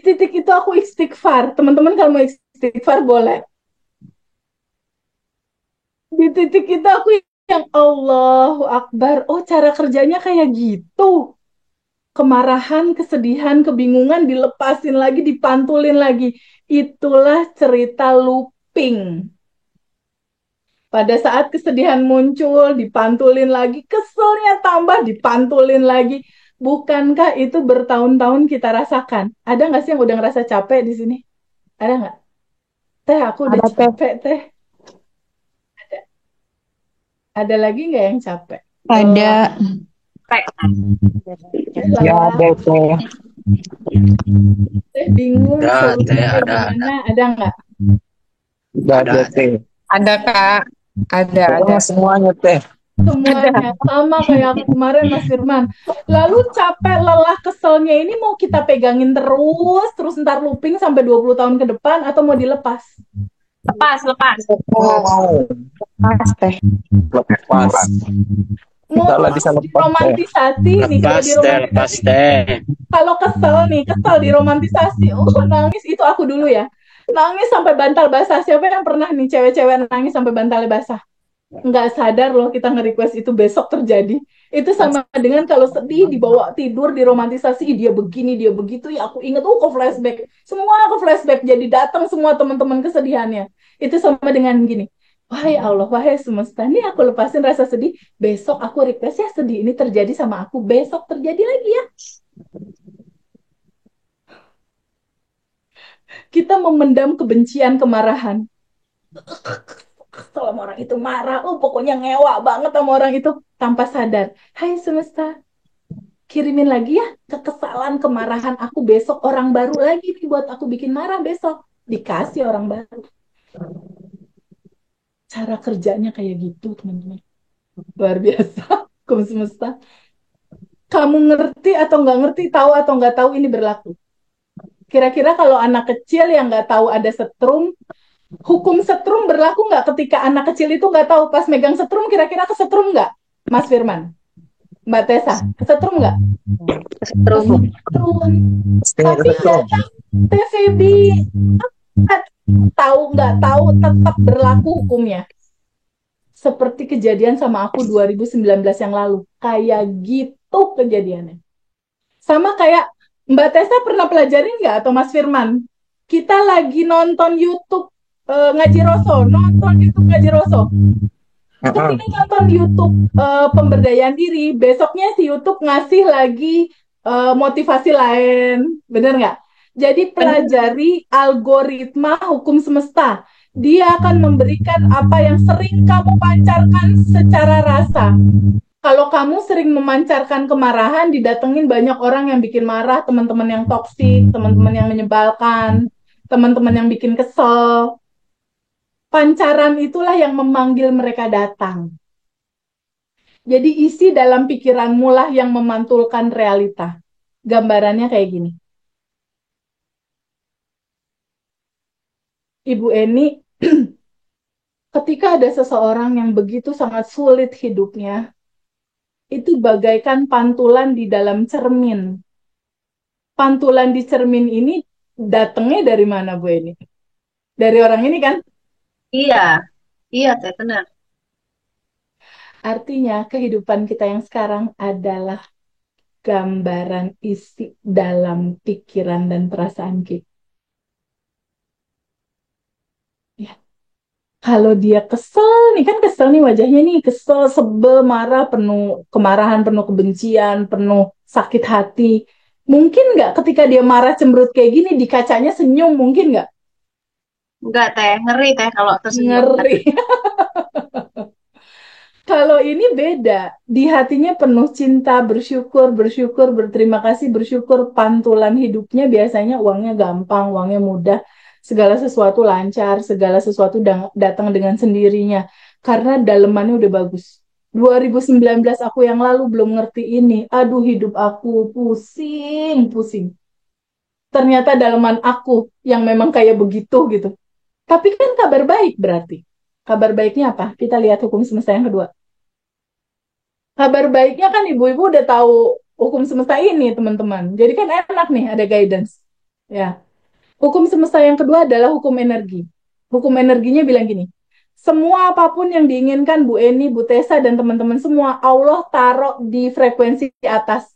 titik itu aku istighfar. Teman-teman kalau mau istighfar boleh. Di titik itu aku yang Allahu Akbar. Oh, cara kerjanya kayak gitu. Kemarahan, kesedihan, kebingungan dilepasin lagi, dipantulin lagi. Itulah cerita looping. Pada saat kesedihan muncul, dipantulin lagi, keselnya tambah, dipantulin lagi. Bukankah itu bertahun-tahun kita rasakan? Ada nggak sih yang udah ngerasa capek di sini? Ada nggak? Teh, aku udah Ada teh. capek, teh. Ada. Ada lagi nggak yang capek? Lelah. Ada. Teh Ya lelah. ada teh. Teh bingung Ada teh, solusinya ada, gimana? Ada nggak? Udah ada ada. teh. Ada Kak, ada. Pokoknya semuanya teh. Semuanya Ada. sama kayak aku kemarin, Mas Firman. Lalu capek, lelah, keselnya ini mau kita pegangin terus, terus ntar looping sampai 20 tahun ke depan atau mau dilepas? Lepas, lepas. Mau Lepas teh. lepas. Mau Kita lah bisa lepas teh. diromantisasi nih, kalau Lepas teh, lepas diromantisasi, teh. kalau kesel nih, kesel diromantisasi. Oh, nangis itu aku dulu ya. Nangis sampai bantal basah. Siapa yang pernah nih cewek-cewek nangis sampai bantalnya basah? Nggak sadar loh kita nge-request itu besok terjadi. Itu sama dengan kalau sedih dibawa tidur diromantisasi, "Ih, dia begini dia begitu ya aku inget ke flashback, semua ke flashback jadi datang semua teman-teman kesedihannya. Itu sama dengan gini, wahai Allah, wahai semesta, ini aku lepasin rasa sedih, besok aku request ya sedih ini terjadi sama aku, besok terjadi lagi ya. Kita memendam kebencian, kemarahan. Kalau orang itu marah, oh pokoknya ngewa banget sama orang itu tanpa sadar. Hai semesta, kirimin lagi ya kekesalan, kemarahan aku besok, orang baru lagi nih buat aku bikin marah besok. Dikasih orang baru. Cara kerjanya kayak gitu, teman-teman. Luar biasa. Hukum semesta. Kamu ngerti atau nggak ngerti, tahu atau nggak tahu ini berlaku. Kira-kira kalau anak kecil yang nggak tahu ada setrum, hukum setrum berlaku nggak ketika anak kecil itu nggak tahu pas megang setrum, kira-kira kesetrum nggak, Mas Firman? Mbak Tessa, kesetrum nggak? Kesetrum. Kesetrum. Pastinya Tapi kesetrum. nggak tahu TVB, tahu nggak tahu tetap berlaku hukumnya. Seperti kejadian sama aku 2019 yang lalu. Kayak gitu kejadiannya. Sama kayak Mbak Tessa pernah pelajarin nggak atau Mas Firman? Kita lagi nonton YouTube Ngaji Roso, nonton YouTube Ngaji Roso. Heeh. Ketika nonton YouTube pemberdayaan diri, besoknya si YouTube ngasih lagi motivasi lain, bener nggak? Jadi pelajari algoritma hukum semesta. Dia akan memberikan apa yang sering kamu pancarkan secara rasa. Kalau kamu sering memancarkan kemarahan, didatengin banyak orang yang bikin marah, teman-teman yang toksik, teman-teman yang menyebalkan, teman-teman yang bikin kesel. Pancaran itulah yang memanggil mereka datang. Jadi isi dalam pikiranmu lah yang memantulkan realita. Gambarannya kayak gini. Ibu Eni, ketika ada seseorang yang begitu sangat sulit hidupnya, itu bagaikan pantulan di dalam cermin. Pantulan di cermin ini datangnya dari mana, Bu Eni? Dari orang ini kan? Iya, iya teh benar. Artinya kehidupan kita yang sekarang adalah gambaran isi dalam pikiran dan perasaan kita. Ya. Kalau dia kesel nih, kan kesel nih wajahnya nih, kesel, sebel, marah, penuh kemarahan, penuh kebencian, penuh sakit hati. Mungkin nggak ketika dia marah cemberut kayak gini di kacanya senyum, mungkin nggak? Enggak teh, ngeri teh kalau tersenyum. Ngeri. Kalau ini beda, di hatinya penuh cinta, bersyukur, bersyukur, berterima kasih, bersyukur. Pantulan hidupnya biasanya uangnya gampang, uangnya mudah, segala sesuatu lancar, segala sesuatu datang dengan sendirinya. Karena dalemannya udah bagus. 2019 aku yang lalu belum ngerti ini. Aduh, hidup aku pusing, pusing. Ternyata daleman aku yang memang kayak begitu gitu. Tapi kan kabar baik berarti. Kabar baiknya apa? Kita lihat hukum semesta yang kedua. Kabar baiknya kan ibu-ibu udah tahu hukum semesta ini, teman-teman. Jadi kan enak nih ada guidance. Ya. Hukum semesta yang kedua adalah hukum energi. Hukum energinya bilang gini, semua apapun yang diinginkan Bu Eni, Bu Tessa, dan teman-teman semua, Allah taruh di frekuensi atas.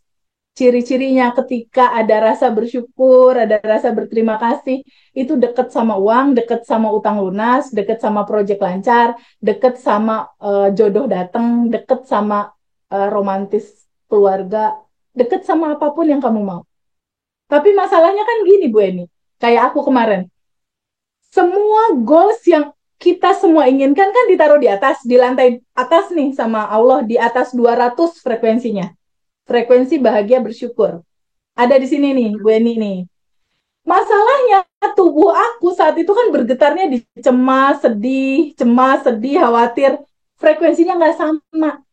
Ciri-cirinya ketika ada rasa bersyukur, ada rasa berterima kasih, itu deket sama uang, deket sama utang lunas, deket sama proyek lancar, deket sama jodoh datang, deket sama romantis keluarga, deket sama apapun yang kamu mau. Tapi masalahnya kan gini Bu Eni, kayak aku kemarin, semua goals yang kita semua inginkan kan ditaruh di atas, di lantai atas nih sama Allah, di atas 200 frekuensinya. Frekuensi bahagia bersyukur. Ada di sini nih, Bu Eni nih. Masalahnya tubuh aku saat itu kan bergetarnya di cemas, sedih, khawatir. Frekuensinya nggak sama.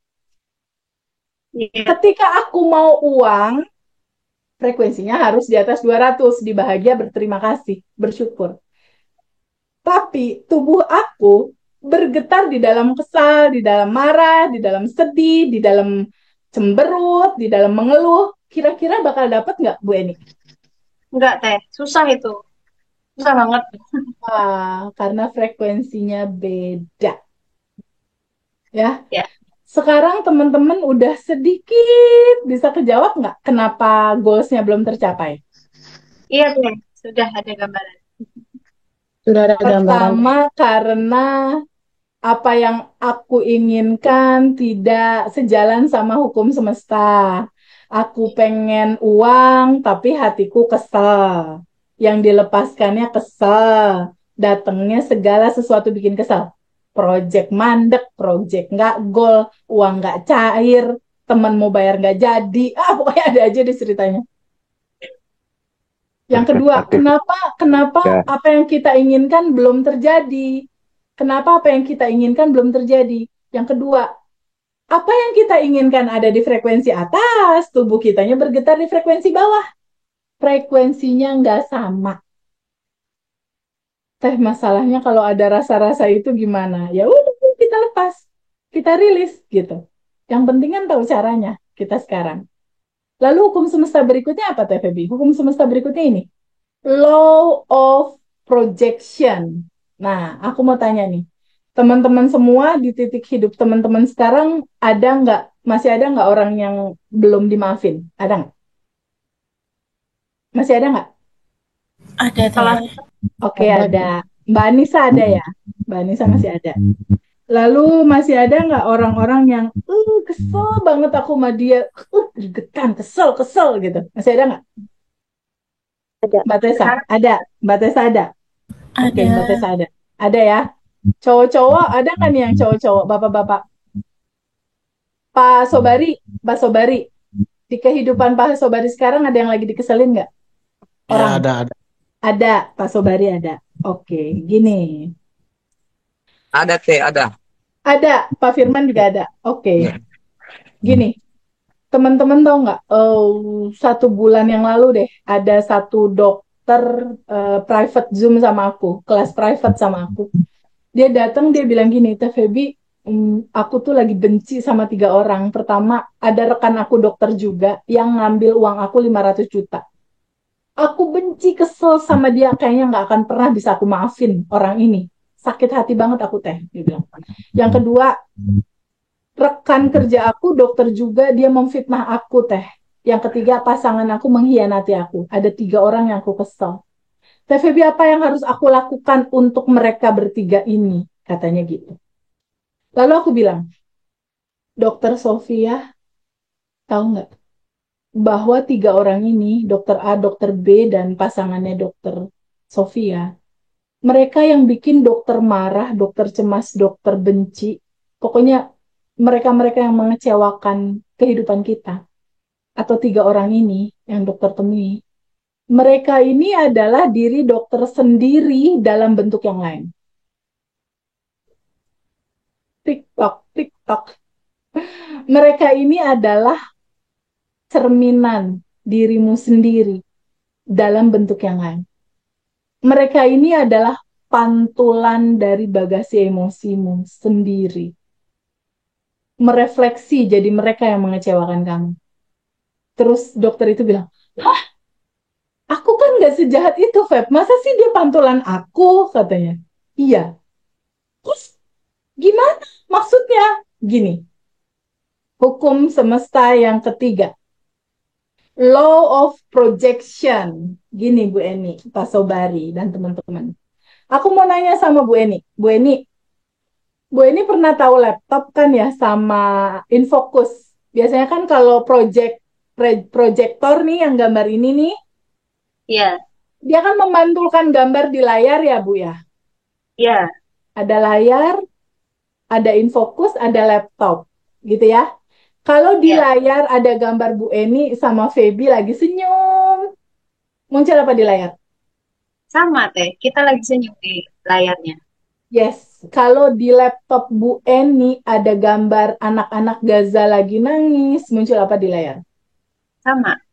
Iya. Ketika aku mau uang, frekuensinya harus di atas 200, di bahagia berterima kasih, bersyukur. Tapi tubuh aku bergetar di dalam kesal, di dalam marah, di dalam sedih, di dalam cemberut, di dalam mengeluh. Kira-kira bakal dapat nggak Bu Eni? Enggak, Teh. Susah itu. Susah banget. Karena frekuensinya beda. Ya, Ya. sekarang teman-teman udah sedikit bisa kejawab nggak kenapa goalsnya belum tercapai? Iya, Teh. Sudah ada gambaran. Sudah ada gambaran. Pertama, karena apa yang aku inginkan tidak sejalan sama hukum semesta. Aku pengen uang, tapi hatiku kesel. Yang dilepaskannya kesel. Datangnya segala sesuatu bikin kesel. Project mandek, project nggak goal, uang nggak cair, teman mau bayar nggak jadi. Pokoknya ada aja di ceritanya. Yang kedua, kenapa Ya. apa yang kita inginkan belum terjadi? Kenapa apa yang kita inginkan belum terjadi? Yang kedua, apa yang kita inginkan ada di frekuensi atas, tubuh kitanya bergetar di frekuensi bawah. Frekuensinya nggak sama. Masalahnya kalau ada rasa-rasa itu gimana? Ya udah kita lepas, kita rilis gitu. Yang penting kan tahu caranya kita sekarang. Lalu hukum semesta berikutnya apa Teh Febi? Hukum semesta berikutnya ini. Law of projection. Nah, aku mau tanya nih, teman-teman semua di titik hidup teman-teman sekarang masih ada nggak orang yang belum dimaafin? Ada nggak? Masih ada nggak? Ada Kalau Teh. Oke, Ada. ada. Mbak Anissa ada ya? Mbak Anissa masih ada. Lalu masih ada nggak orang-orang yang, kesel banget aku sama dia, gregetan, kesel gitu. Masih ada nggak? Ada. Mbak Tessa, sekarang ada. Mbak Tessa ada. Oke, Mbak Ada. Tessa ada. Ada ya? Cowok-cowok ada nggak nih yang cowok-cowok, bapak-bapak? Pak Sobari, Pak Sobari, di kehidupan Pak Sobari sekarang ada yang lagi dikeselin nggak? Ya Orang? ada. Ada, Pak Sobari ada. Oke, gini. Ada teh, ada. Ada, Pak Firman juga ada. Oke, Ya. gini. Teman-teman tahu nggak? 1 bulan yang lalu deh, ada satu dokter private Zoom sama aku, kelas private sama aku. Dia datang, dia bilang gini, Teh Feby, aku tuh lagi benci sama 3 orang. Pertama, ada rekan aku dokter juga yang ngambil uang aku 500 juta. Aku benci, kesel sama dia, kayaknya nggak akan pernah bisa aku maafin orang ini. Sakit hati banget aku Teh, dia bilang. Yang kedua, rekan kerja aku dokter juga, dia memfitnah aku Teh. Yang ketiga, pasangan aku mengkhianati aku. Ada 3 orang yang aku kesel. Teh Feby, apa yang harus aku lakukan untuk mereka bertiga ini? Katanya gitu. Lalu aku bilang, Dokter Sofia, tahu nggak bahwa 3 orang ini, Dokter A, Dokter B, dan pasangannya Dokter Sofia, mereka yang bikin dokter marah, dokter cemas, dokter benci, pokoknya mereka-mereka yang mengecewakan kehidupan kita. Atau 3 orang ini yang dokter temui, mereka ini adalah diri dokter sendiri dalam bentuk yang lain. TikTok, TikTok. Mereka ini adalah cerminan dirimu sendiri dalam bentuk yang lain. Mereka ini adalah pantulan dari bagasi emosimu sendiri. Merefleksi jadi mereka yang mengecewakan kamu. Terus dokter itu bilang, hah? Aku kan nggak sejahat itu, Feb. Masa sih dia pantulan aku, katanya. Iya. Terus gimana? Maksudnya gini, hukum semesta yang ketiga, law of projection. Gini Bu Eni, Pak Sobari dan teman-teman. Aku mau nanya sama Bu Eni. Bu Eni pernah tahu laptop kan ya sama infocus. Biasanya kan kalau proyektor nih yang gambar ini nih, Iya, dia kan memantulkan gambar di layar ya Bu ya. iya, Ada layar, ada infocus, ada laptop, gitu ya. Kalau di iya. layar ada gambar Bu Eni sama Feby lagi senyum, muncul apa di layar? Sama teh. Kita lagi senyum di layarnya. Yes, kalau di laptop Bu Eni ada gambar anak-anak Gaza lagi nangis, muncul apa di layar? Sama.